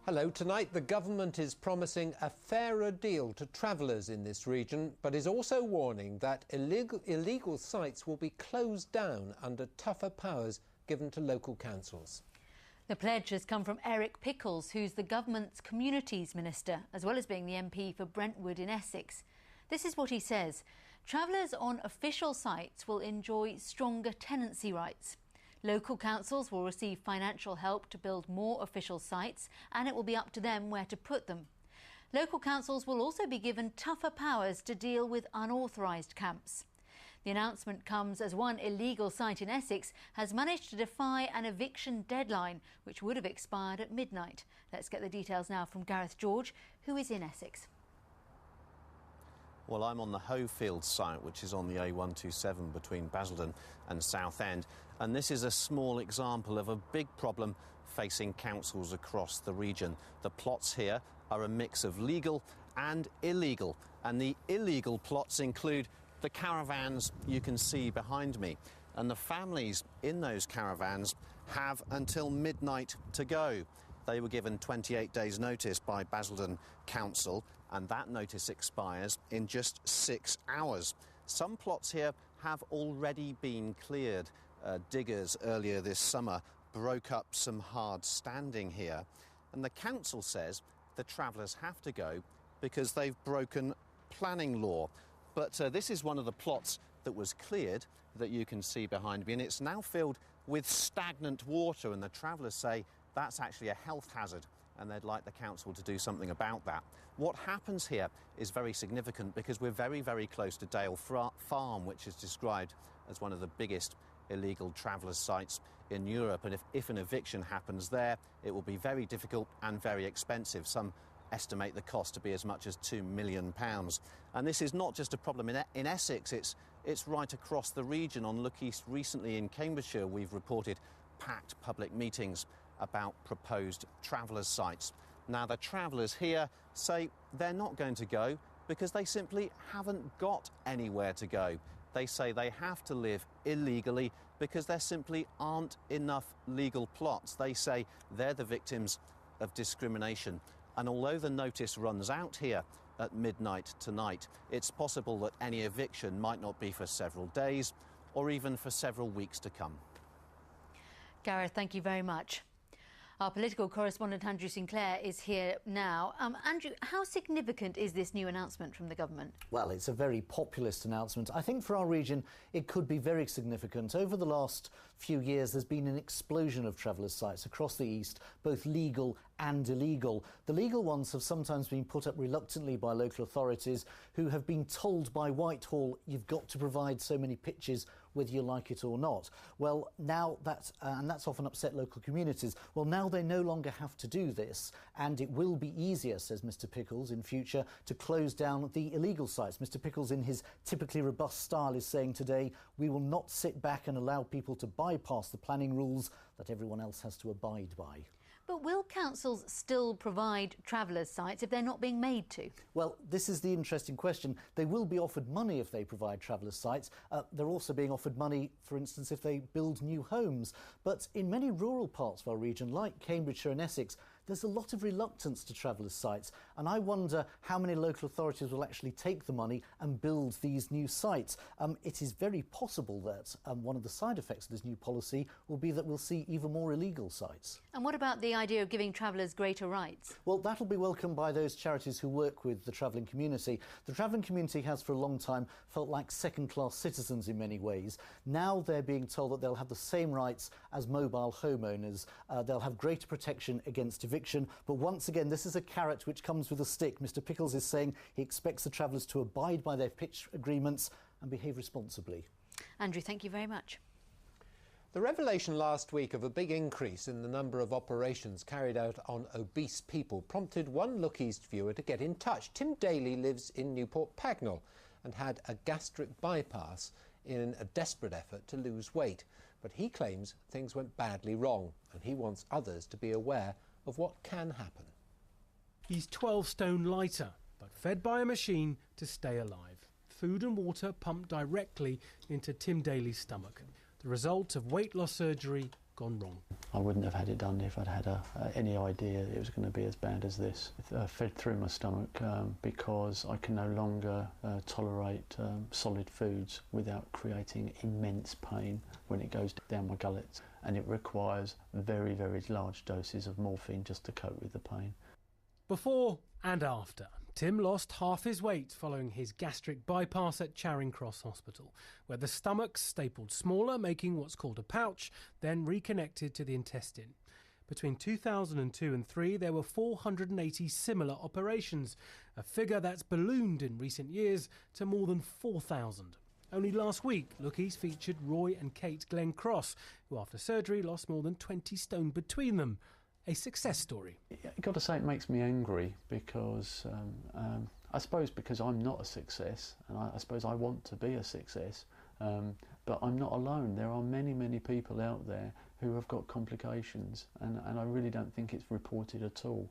Hello. Tonight, the government is promising a fairer deal to travellers in this region, but is also warning that illegal sites will be closed down under tougher powers given to local councils. The pledge has come from Eric Pickles, who's the government's Communities Minister, as well as being the MP for Brentwood in Essex. This is what he says. Travellers on official sites will enjoy stronger tenancy rights. Local councils will receive financial help to build more official sites, and it will be up to them where to put them. Local councils will also be given tougher powers to deal with unauthorised camps. The announcement comes as one illegal site in Essex has managed to defy an eviction deadline, which would have expired at midnight. Let's get the details now from Gareth George, who is in Essex. Well, I'm on the Hovefields site, which is on the A127 between Basildon and Southend. And this is a small example of a big problem facing councils across the region. The plots here are a mix of legal and illegal. And the illegal plots include the caravans you can see behind me. And the families in those caravans have until midnight to go. They were given 28 days' notice by Basildon Council, and that notice expires in just 6 hours. Some plots here have already been cleared. Diggers earlier this summer broke up some hard standing here, and the council says the travellers have to go because they've broken planning law. But this is one of the plots that was cleared that you can see behind me, and it's now filled with stagnant water, and the travellers say that's actually a health hazard, and they'd like the council to do something about that. What happens here is very significant because we're very, very close to Dale Farm, which is described as one of the biggest illegal travellers' sites in Europe. And if an eviction happens there, it will be very difficult and very expensive. Some estimate the cost to be as much as £2 million. And this is not just a problem in Essex, it's right across the region. On Look East recently in Cambridgeshire, we've reported packed public meetings about proposed travellers' sites. Now, the travellers here say they're not going to go because they simply haven't got anywhere to go. They say they have to live illegally because there simply aren't enough legal plots. They say they're the victims of discrimination. And although the notice runs out here at midnight tonight, it's possible that any eviction might not be for several days or even for several weeks to come. Gareth, thank you very much. Our political correspondent Andrew Sinclair is here now. Andrew, how significant is this new announcement from the government? Well, it's a very populist announcement. I think for our region it could be very significant. Over the last few years there's been an explosion of travellers' sites across the east, both legal and illegal. The legal ones have sometimes been put up reluctantly by local authorities who have been told by Whitehall, you've got to provide so many pitches whether you like it or not. Well, now and that's often upset local communities. Well, now they no longer have to do this, and it will be easier, says Mr Pickles, in future to close down the illegal sites. Mr Pickles, in his typically robust style, is saying today, we will not sit back and allow people to bypass the planning rules that everyone else has to abide by. But will councils still provide travellers' sites if they're not being made to? Well, this is the interesting question. They will be offered money if they provide travellers' sites. They're also being offered money, for instance, if they build new homes. But in many rural parts of our region, like Cambridgeshire and Essex, there's a lot of reluctance to travellers' sites, and I wonder how many local authorities will actually take the money and build these new sites. It is very possible that one of the side effects of this new policy will be that we'll see even more illegal sites. And what about the idea of giving travellers greater rights? Well, that'll be welcomed by those charities who work with the travelling community. The travelling community has for a long time felt like second-class citizens in many ways. Now they're being told that they'll have the same rights as mobile homeowners. They'll have greater protection against eviction. But once again, this is a carrot which comes with a stick. Mr Pickles is saying he expects the travellers to abide by their pitch agreements and behave responsibly. Andrew, thank you very much. The revelation last week of a big increase in the number of operations carried out on obese people prompted one Look East viewer to get in touch. Tim Daly lives in Newport Pagnell and had a gastric bypass in a desperate effort to lose weight. But he claims things went badly wrong, and he wants others to be aware of what can happen. He's 12 stone lighter, but fed by a machine to stay alive. Food and water pumped directly into Tim Daly's stomach. The result of weight loss surgery gone wrong. I wouldn't have had it done if I'd had any idea it was going to be as bad as this. Fed through my stomach because I can no longer tolerate solid foods without creating immense pain when it goes down my gullet, and it requires very, very large doses of morphine just to cope with the pain. Before and after, Tim lost half his weight following his gastric bypass at Charing Cross Hospital, where the stomach's stapled smaller, making what's called a pouch, then reconnected to the intestine. Between 2002 and 3, there were 480 similar operations, a figure that's ballooned in recent years to more than 4,000. Only last week, Lookies featured Roy and Kate Glenn Cross, who after surgery lost more than 20 stone between them. A success story. I've got to say it makes me angry because I suppose because I'm not a success, and I suppose I want to be a success, but I'm not alone. There are many, many people out there who have got complications, and I really don't think it's reported at all.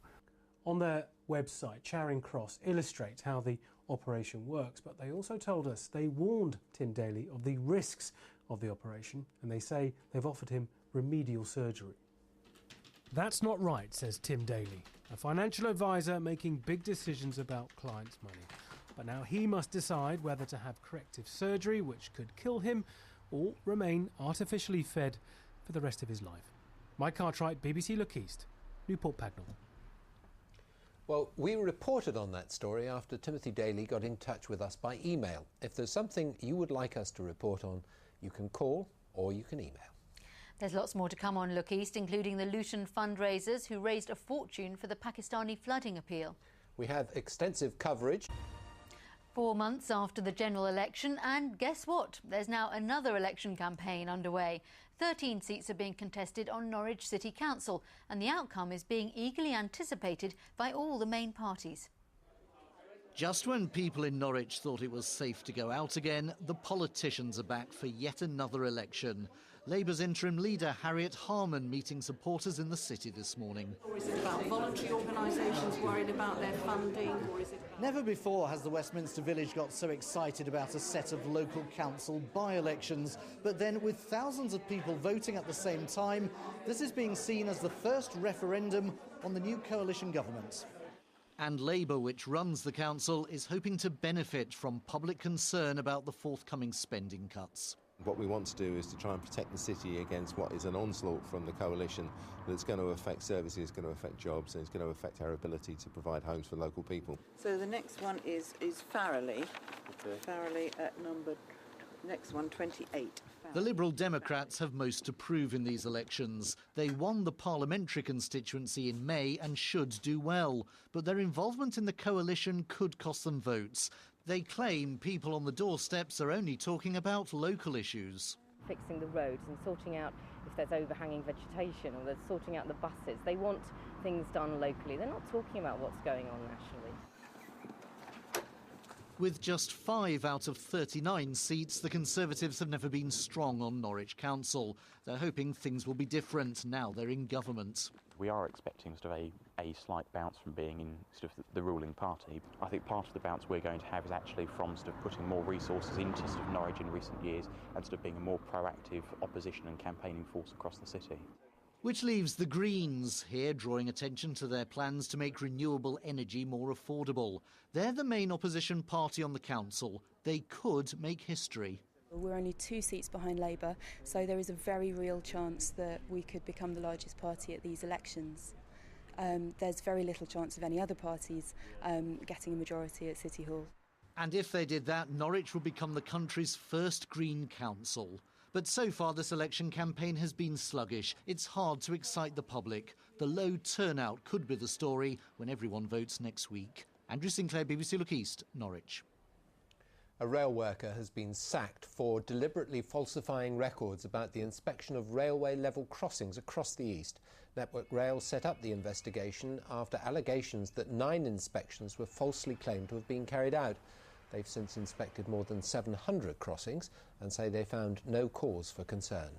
On their website, Charing Cross illustrates how the operation works, but they also told us they warned Tim Daly of the risks of the operation, and they say they've offered him remedial surgery. That's not right, says Tim Daly, a financial advisor making big decisions about clients' money. But now he must decide whether to have corrective surgery, which could kill him, or remain artificially fed for the rest of his life. Mike Cartwright, BBC Look East, Newport Pagnell. Well, we reported on that story after Timothy Daly got in touch with us by email. If there's something you would like us to report on, you can call or you can email. There's lots more to come on Look East, including the Luton fundraisers who raised a fortune for the Pakistani flooding appeal. We have extensive coverage. 4 months after the general election, and guess what? There's now another election campaign underway. 13 seats are being contested on Norwich City Council, and the outcome is being eagerly anticipated by all the main parties. Just when people in Norwich thought it was safe to go out again, the politicians are back for yet another election. Labour's interim leader Harriet Harman meeting supporters in the city this morning. Or is it about voluntary organisations worried about their funding? Or is it... Never before has the Westminster Village got so excited about a set of local council by-elections. But then, with thousands of people voting at the same time, this is being seen as the first referendum on the new coalition government. And Labour, which runs the council, is hoping to benefit from public concern about the forthcoming spending cuts. What we want to do is to try and protect the city against what is an onslaught from the coalition that's going to affect services, going to affect jobs, and it's going to affect our ability to provide homes for local people. So the next one is Farrelly. Okay. Farrelly at number, next one, 28. The Liberal Democrats have most to prove in these elections. They won the parliamentary constituency in May and should do well. But their involvement in the coalition could cost them votes. They claim people on the doorsteps are only talking about local issues. Fixing the roads and sorting out if there's overhanging vegetation, or they're sorting out the buses. They want things done locally. They're not talking about what's going on nationally. With just 5 out of 39 seats, the Conservatives have never been strong on Norwich Council. They're hoping things will be different now they're in government. We are expecting sort of a slight bounce from being in sort of the ruling party. I think part of the bounce we're going to have is actually from sort of putting more resources into sort of Norwich in recent years and sort of being a more proactive opposition and campaigning force across the city. Which leaves the Greens here drawing attention to their plans to make renewable energy more affordable. They're the main opposition party on the council. They could make history. We're only 2 seats behind Labour, so there is a very real chance that we could become the largest party at these elections. There's very little chance of any other parties getting a majority at City Hall. And if they did that, Norwich would become the country's first Green council. But so far this election campaign has been sluggish. It's hard to excite the public. The low turnout could be the story when everyone votes next week. Andrew Sinclair, BBC Look East, Norwich. A rail worker has been sacked for deliberately falsifying records about the inspection of railway level crossings across the east. Network Rail set up the investigation after allegations that 9 inspections were falsely claimed to have been carried out. They've since inspected more than 700 crossings and say they found no cause for concern.